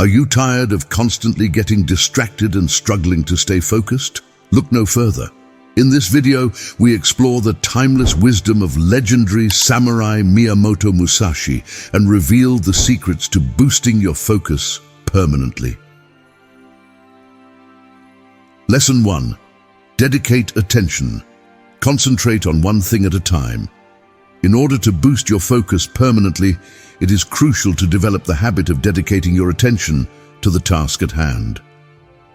Are you tired of constantly getting distracted and struggling to stay focused? Look no further. In this video, we explore the timeless wisdom of legendary samurai Miyamoto Musashi and reveal the secrets to boosting your focus permanently. Lesson 1. Dedicate attention. Concentrate on one thing at a time. In order to boost your focus permanently, it is crucial to develop the habit of dedicating your attention to the task at hand.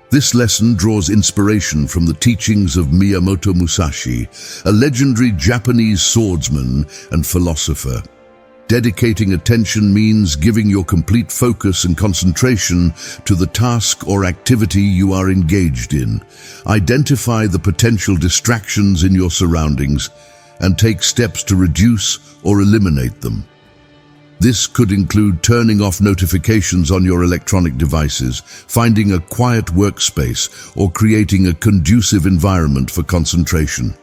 This lesson draws inspiration from the teachings of Miyamoto Musashi, a legendary Japanese swordsman and philosopher. Dedicating attention means giving your complete focus and concentration to the task or activity you are engaged in. Identify the potential distractions in your surroundings and take steps to reduce or eliminate them. This could include turning off notifications on your electronic devices, finding a quiet workspace, or creating a conducive environment for concentration.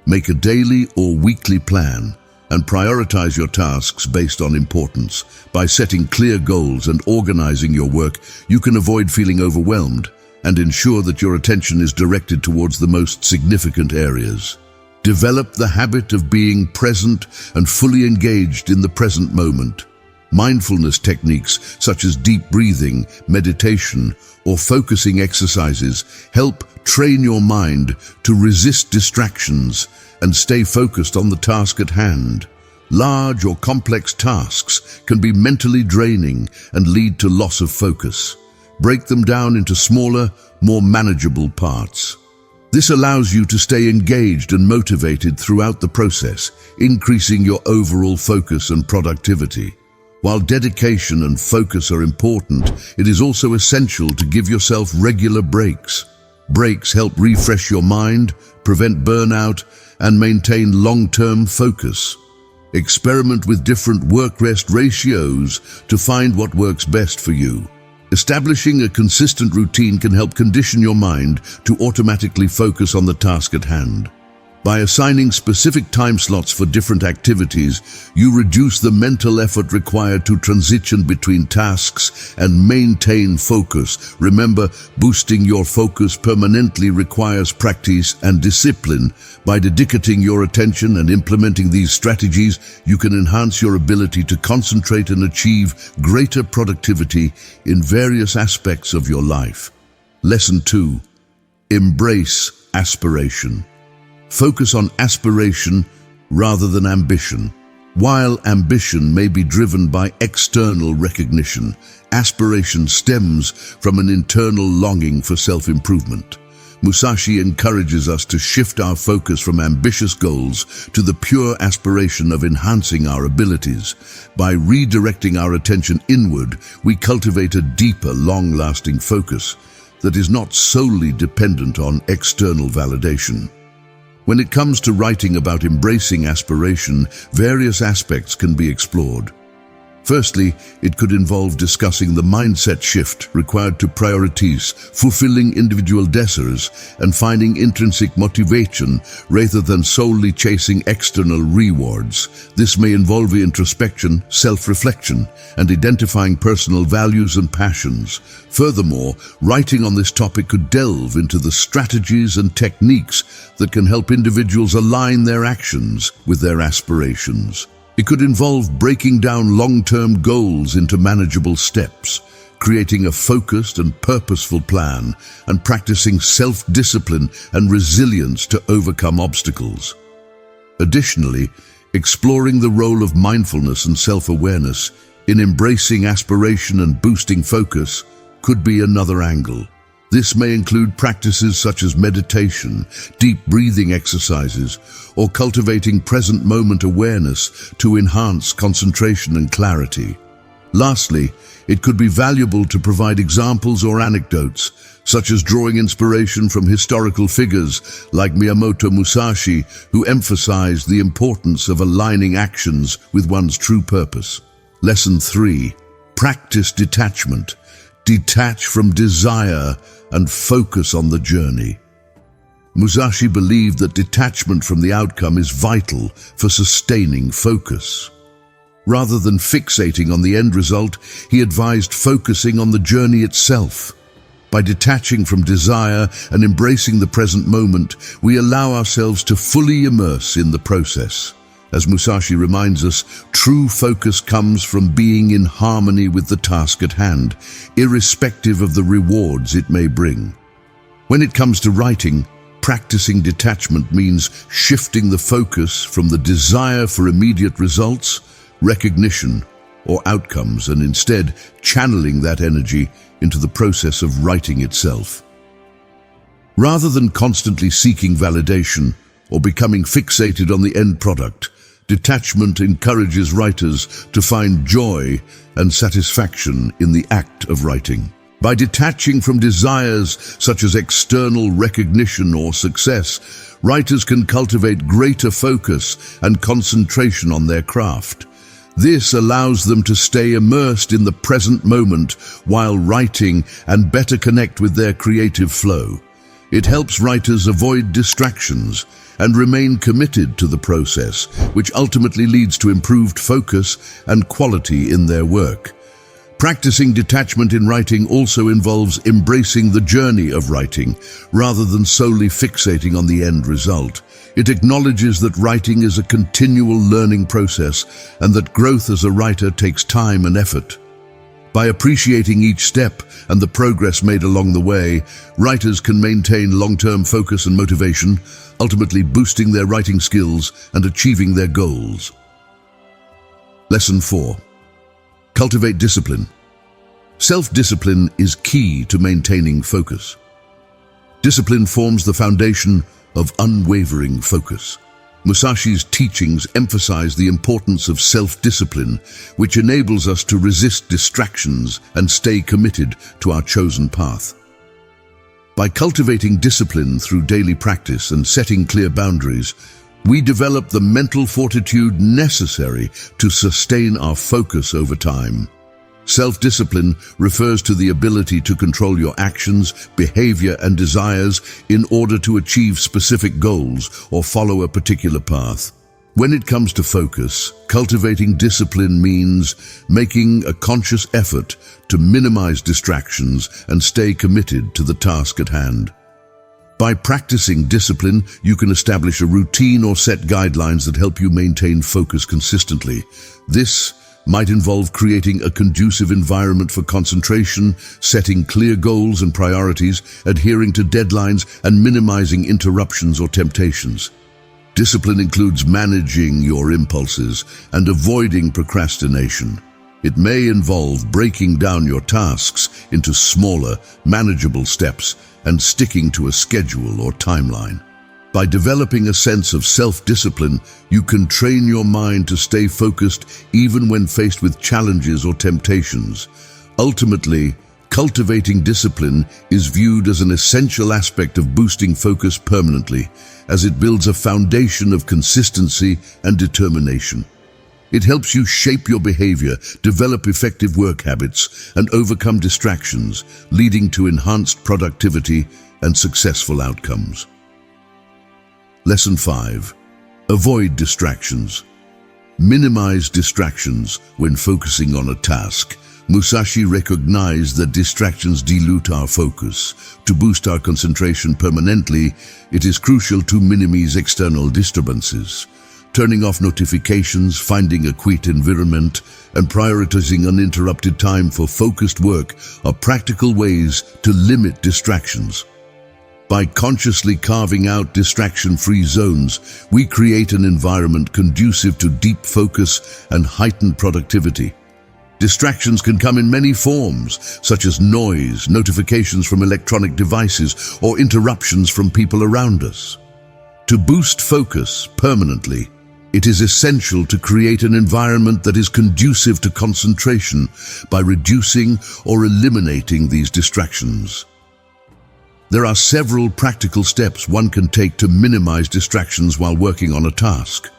Make a daily or weekly plan and prioritize your tasks based on importance. By setting clear goals and organizing your work, you can avoid feeling overwhelmed and ensure that your attention is directed towards the most significant areas. Develop the habit of being present and fully engaged in the present moment. Mindfulness techniques such as deep breathing, meditation, or focusing exercises help train your mind to resist distractions and stay focused on the task at hand. Large or complex tasks can be mentally draining and lead to loss of focus. Break them down into smaller, more manageable parts. This allows you to stay engaged and motivated throughout the process, increasing your overall focus and productivity. While dedication and focus are important, it is also essential to give yourself regular breaks. Breaks help refresh your mind, prevent burnout, and maintain long-term focus. Experiment with different work-rest ratios to find what works best for you. Establishing a consistent routine can help condition your mind to automatically focus on the task at hand. By assigning specific time slots for different activities, you reduce the mental effort required to transition between tasks and maintain focus. Remember, boosting your focus permanently requires practice and discipline. By dedicating your attention and implementing these strategies, you can enhance your ability to concentrate and achieve greater productivity in various aspects of your life. Lesson 2. Embrace aspiration. Focus on aspiration rather than ambition. While ambition may be driven by external recognition, aspiration stems from an internal longing for self-improvement. Musashi encourages us to shift our focus from ambitious goals to the pure aspiration of enhancing our abilities. By redirecting our attention inward, we cultivate a deeper, long-lasting focus that is not solely dependent on external validation. When it comes to writing about embracing aspiration, various aspects can be explored. Firstly, it could involve discussing the mindset shift required to prioritize fulfilling individual desires and finding intrinsic motivation rather than solely chasing external rewards. This may involve introspection, self-reflection, and identifying personal values and passions. Furthermore, writing on this topic could delve into the strategies and techniques that can help individuals align their actions with their aspirations. It could involve breaking down long-term goals into manageable steps, creating a focused and purposeful plan, and practicing self-discipline and resilience to overcome obstacles. Additionally, exploring the role of mindfulness and self-awareness in embracing aspiration and boosting focus could be another angle. This may include practices such as meditation, deep breathing exercises, or cultivating present moment awareness to enhance concentration and clarity. Lastly, it could be valuable to provide examples or anecdotes, such as drawing inspiration from historical figures like Miyamoto Musashi, who emphasized the importance of aligning actions with one's true purpose. Lesson 3. Practice detachment. Detach from desire and focus on the journey. Musashi believed that detachment from the outcome is vital for sustaining focus. Rather than fixating on the end result, he advised focusing on the journey itself. By detaching from desire and embracing the present moment, we allow ourselves to fully immerse in the process. As Musashi reminds us, true focus comes from being in harmony with the task at hand, irrespective of the rewards it may bring. When it comes to writing, practicing detachment means shifting the focus from the desire for immediate results, recognition, or outcomes, and instead channeling that energy into the process of writing itself. Rather than constantly seeking validation or becoming fixated on the end product, detachment encourages writers to find joy and satisfaction in the act of writing. By detaching from desires such as external recognition or success, writers can cultivate greater focus and concentration on their craft. This allows them to stay immersed in the present moment while writing and better connect with their creative flow. It helps writers avoid distractions and remain committed to the process, which ultimately leads to improved focus and quality in their work. Practicing detachment in writing also involves embracing the journey of writing, rather than solely fixating on the end result. It acknowledges that writing is a continual learning process and that growth as a writer takes time and effort. By appreciating each step and the progress made along the way, writers can maintain long-term focus and motivation, ultimately boosting their writing skills and achieving their goals. Lesson 4. Cultivate discipline. Self-discipline is key to maintaining focus. Discipline forms the foundation of unwavering focus. Musashi's teachings emphasize the importance of self-discipline, which enables us to resist distractions and stay committed to our chosen path. By cultivating discipline through daily practice and setting clear boundaries, we develop the mental fortitude necessary to sustain our focus over time. Self-discipline refers to the ability to control your actions, behavior, and desires in order to achieve specific goals or follow a particular path. When it comes to focus, cultivating discipline means making a conscious effort to minimize distractions and stay committed to the task at hand. By practicing discipline, you can establish a routine or set guidelines that help you maintain focus consistently. This might involve creating a conducive environment for concentration, setting clear goals and priorities, adhering to deadlines, and minimizing interruptions or temptations. Discipline includes managing your impulses and avoiding procrastination. It may involve breaking down your tasks into smaller, manageable steps and sticking to a schedule or timeline. By developing a sense of self-discipline, you can train your mind to stay focused even when faced with challenges or temptations. Ultimately, cultivating discipline is viewed as an essential aspect of boosting focus permanently, as it builds a foundation of consistency and determination. It helps you shape your behavior, develop effective work habits, and overcome distractions, leading to enhanced productivity and successful outcomes. Lesson 5. Avoid distractions. Minimize distractions when focusing on a task. Musashi recognized that distractions dilute our focus. To boost our concentration permanently, it is crucial to minimize external disturbances. Turning off notifications, finding a quiet environment, and prioritizing uninterrupted time for focused work are practical ways to limit distractions. By consciously carving out distraction-free zones, we create an environment conducive to deep focus and heightened productivity. Distractions can come in many forms, such as noise, notifications from electronic devices, or interruptions from people around us. To boost focus permanently, it is essential to create an environment that is conducive to concentration by reducing or eliminating these distractions. There are several practical steps one can take to minimize distractions while working on a task.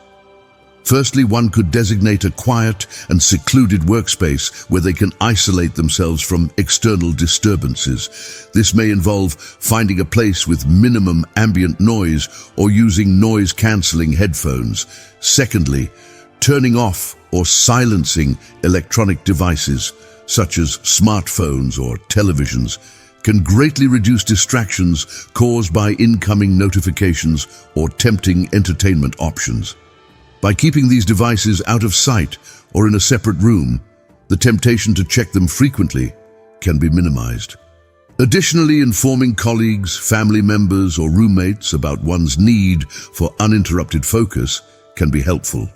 Firstly, one could designate a quiet and secluded workspace where they can isolate themselves from external disturbances. This may involve finding a place with minimum ambient noise or using noise-canceling headphones. Secondly, turning off or silencing electronic devices, such as smartphones or televisions, can greatly reduce distractions caused by incoming notifications or tempting entertainment options. By keeping these devices out of sight or in a separate room, the temptation to check them frequently can be minimized. Additionally, informing colleagues, family members, or roommates about one's need for uninterrupted focus can be helpful.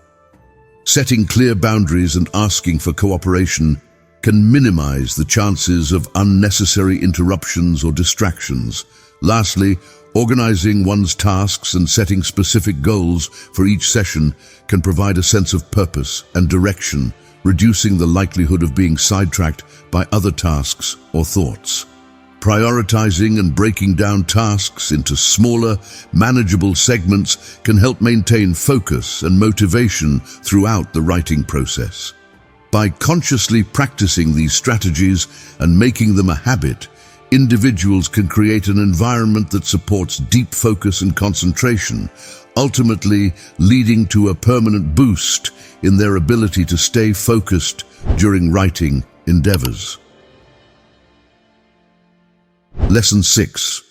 Setting clear boundaries and asking for cooperation can minimize the chances of unnecessary interruptions or distractions. Lastly, organizing one's tasks and setting specific goals for each session can provide a sense of purpose and direction, reducing the likelihood of being sidetracked by other tasks or thoughts. Prioritizing and breaking down tasks into smaller, manageable segments can help maintain focus and motivation throughout the writing process. By consciously practicing these strategies and making them a habit, individuals can create an environment that supports deep focus and concentration, ultimately leading to a permanent boost in their ability to stay focused during writing endeavors. Lesson 6.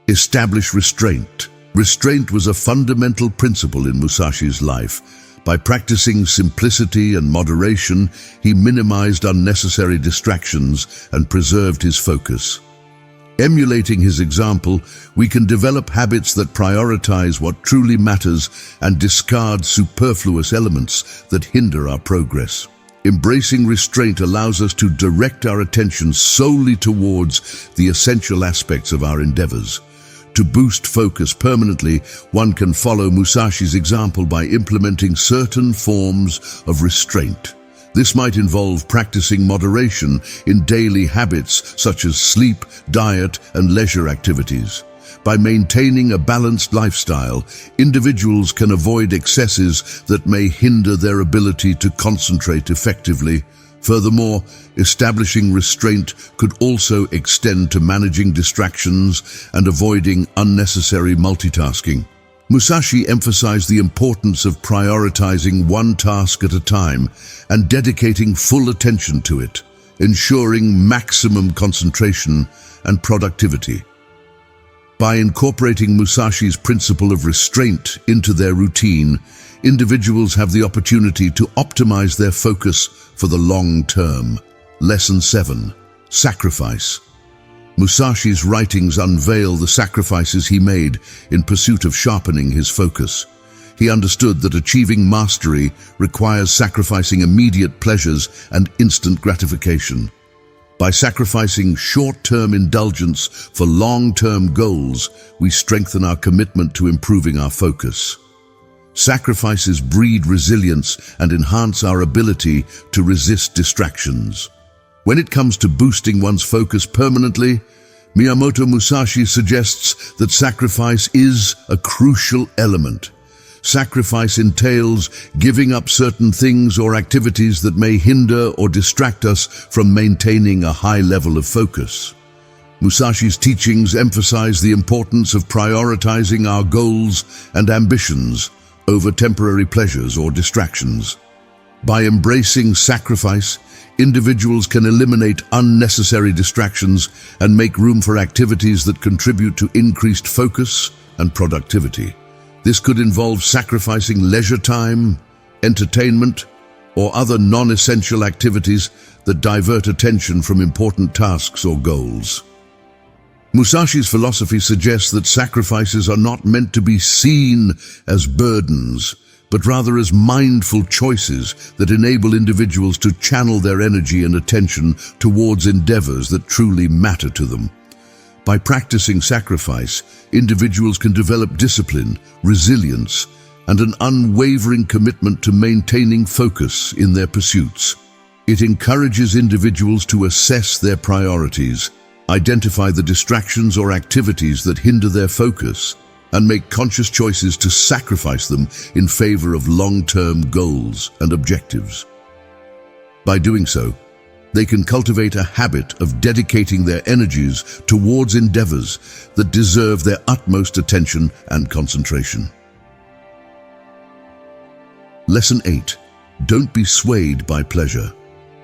Establish restraint. Restraint was a fundamental principle in Musashi's life. By practicing simplicity and moderation, he minimized unnecessary distractions and preserved his focus. Emulating his example, we can develop habits that prioritize what truly matters and discard superfluous elements that hinder our progress. Embracing restraint allows us to direct our attention solely towards the essential aspects of our endeavors. To boost focus permanently, one can follow Musashi's example by implementing certain forms of restraint. This might involve practicing moderation in daily habits such as sleep, diet, and leisure activities. By maintaining a balanced lifestyle, individuals can avoid excesses that may hinder their ability to concentrate effectively. Furthermore, establishing restraint could also extend to managing distractions and avoiding unnecessary multitasking. Musashi emphasized the importance of prioritizing one task at a time and dedicating full attention to it, ensuring maximum concentration and productivity. By incorporating Musashi's principle of restraint into their routine, individuals have the opportunity to optimize their focus for the long term. Lesson 7. Sacrifice. Musashi's writings unveil the sacrifices he made in pursuit of sharpening his focus. He understood that achieving mastery requires sacrificing immediate pleasures and instant gratification. By sacrificing short-term indulgence for long-term goals, we strengthen our commitment to improving our focus. Sacrifices breed resilience and enhance our ability to resist distractions. When it comes to boosting one's focus permanently, Miyamoto Musashi suggests that sacrifice is a crucial element. Sacrifice entails giving up certain things or activities that may hinder or distract us from maintaining a high level of focus. Musashi's teachings emphasize the importance of prioritizing our goals and ambitions over temporary pleasures or distractions. By embracing sacrifice, individuals can eliminate unnecessary distractions and make room for activities that contribute to increased focus and productivity. This could involve sacrificing leisure time, entertainment, or other non-essential activities that divert attention from important tasks or goals. Musashi's philosophy suggests that sacrifices are not meant to be seen as burdens, but rather as mindful choices that enable individuals to channel their energy and attention towards endeavors that truly matter to them. By practicing sacrifice, individuals can develop discipline, resilience, and an unwavering commitment to maintaining focus in their pursuits. It encourages individuals to assess their priorities, identify the distractions or activities that hinder their focus, and make conscious choices to sacrifice them in favor of long-term goals and objectives. By doing so, they can cultivate a habit of dedicating their energies towards endeavors that deserve their utmost attention and concentration. Lesson 8. Don't be swayed by pleasure.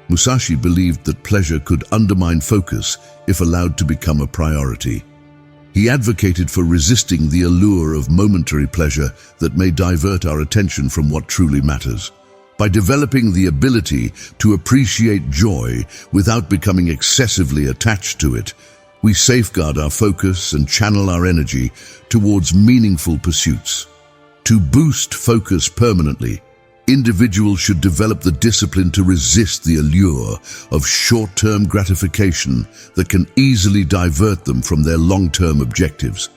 Musashi believed that pleasure could undermine focus if allowed to become a priority. He advocated for resisting the allure of momentary pleasure that may divert our attention from what truly matters. By developing the ability to appreciate joy without becoming excessively attached to it, we safeguard our focus and channel our energy towards meaningful pursuits. To boost focus permanently, individuals should develop the discipline to resist the allure of short-term gratification that can easily divert them from their long-term objectives.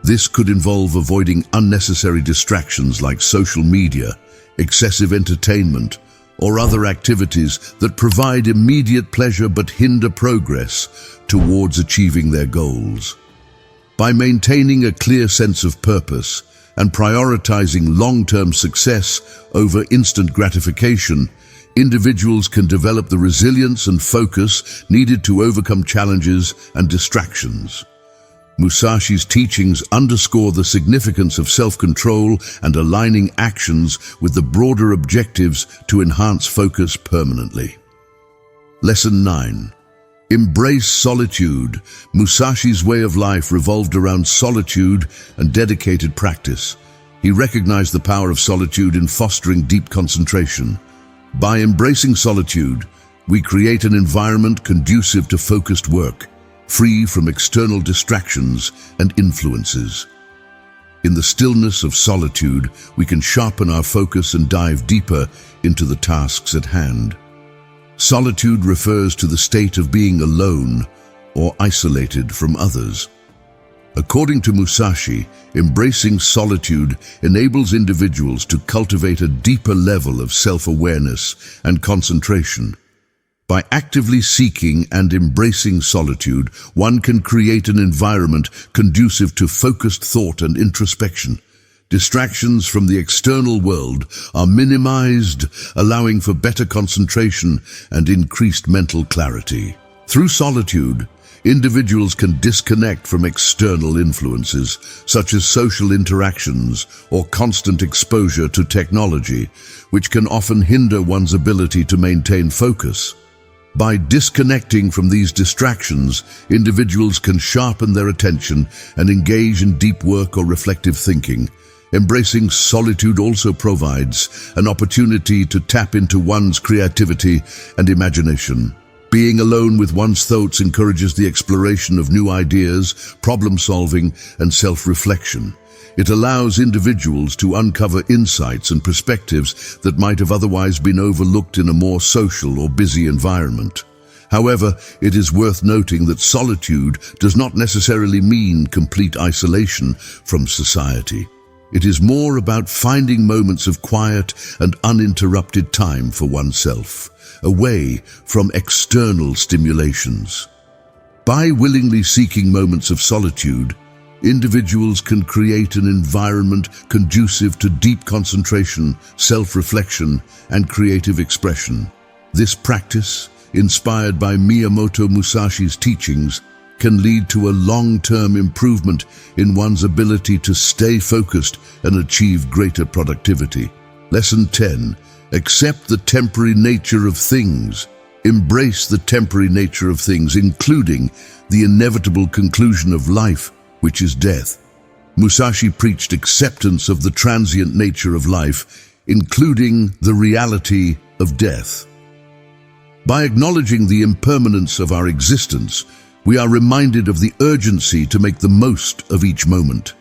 This could involve avoiding unnecessary distractions like social media, excessive entertainment, or other activities that provide immediate pleasure but hinder progress towards achieving their goals. By maintaining a clear sense of purpose and prioritizing long-term success over instant gratification, individuals can develop the resilience and focus needed to overcome challenges and distractions. Musashi's teachings underscore the significance of self-control and aligning actions with the broader objectives to enhance focus permanently. Lesson 9. Embrace solitude. Musashi's way of life revolved around solitude and dedicated practice. He recognized the power of solitude in fostering deep concentration. By embracing solitude, we create an environment conducive to focused work, free from external distractions and influences. In the stillness of solitude, we can sharpen our focus and dive deeper into the tasks at hand. Solitude refers to the state of being alone or isolated from others. According to Musashi, embracing solitude enables individuals to cultivate a deeper level of self-awareness and concentration. By actively seeking and embracing solitude, one can create an environment conducive to focused thought and introspection. Distractions from the external world are minimized, allowing for better concentration and increased mental clarity. Through solitude, individuals can disconnect from external influences, such as social interactions or constant exposure to technology, which can often hinder one's ability to maintain focus. By disconnecting from these distractions, individuals can sharpen their attention and engage in deep work or reflective thinking. Embracing solitude also provides an opportunity to tap into one's creativity and imagination. Being alone with one's thoughts encourages the exploration of new ideas, problem-solving, and self-reflection. It allows individuals to uncover insights and perspectives that might have otherwise been overlooked in a more social or busy environment. However, it is worth noting that solitude does not necessarily mean complete isolation from society. It is more about finding moments of quiet and uninterrupted time for oneself, away from external stimulations. By willingly seeking moments of solitude, individuals can create an environment conducive to deep concentration, self-reflection, and creative expression. This practice, inspired by Miyamoto Musashi's teachings, can lead to a long-term improvement in one's ability to stay focused and achieve greater productivity. Lesson 10. Accept the temporary nature of things. Embrace the temporary nature of things, including the inevitable conclusion of life, which is death. Musashi preached acceptance of the transient nature of life, including the reality of death. By acknowledging the impermanence of our existence, we are reminded of the urgency to make the most of each moment.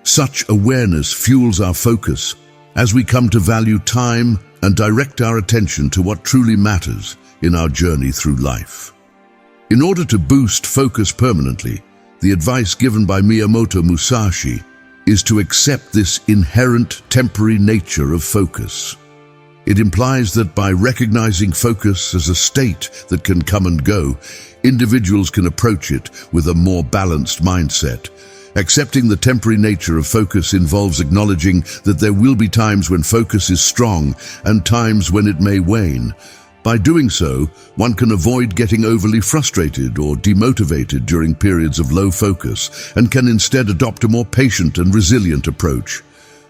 Such awareness fuels our focus as we come to value time and direct our attention to what truly matters in our journey through life. In order to boost focus permanently, the advice given by Miyamoto Musashi is to accept this inherent temporary nature of focus. It implies that by recognizing focus as a state that can come and go, individuals can approach it with a more balanced mindset. Accepting the temporary nature of focus involves acknowledging that there will be times when focus is strong and times when it may wane. By doing so, one can avoid getting overly frustrated or demotivated during periods of low focus and can instead adopt a more patient and resilient approach.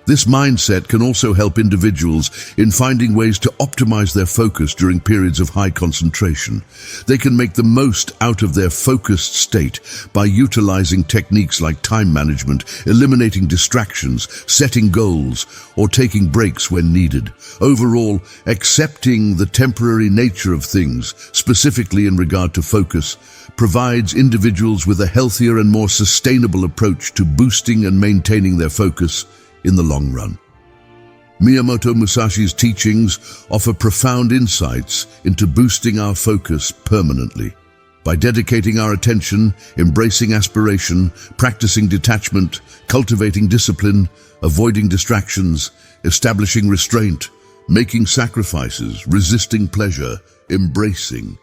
This mindset can also help individuals in finding ways to optimize their focus during periods of high concentration. They can make the most out of their focused state by utilizing techniques like time management, eliminating distractions, setting goals, or taking breaks when needed. Overall, accepting the temporary nature of things, specifically in regard to focus, provides individuals with a healthier and more sustainable approach to boosting and maintaining their focus in the long run. Miyamoto Musashi's teachings offer profound insights into boosting our focus permanently. By dedicating our attention, embracing aspiration, practicing detachment, cultivating discipline, avoiding distractions, establishing restraint, making sacrifices, resisting pleasure, embracing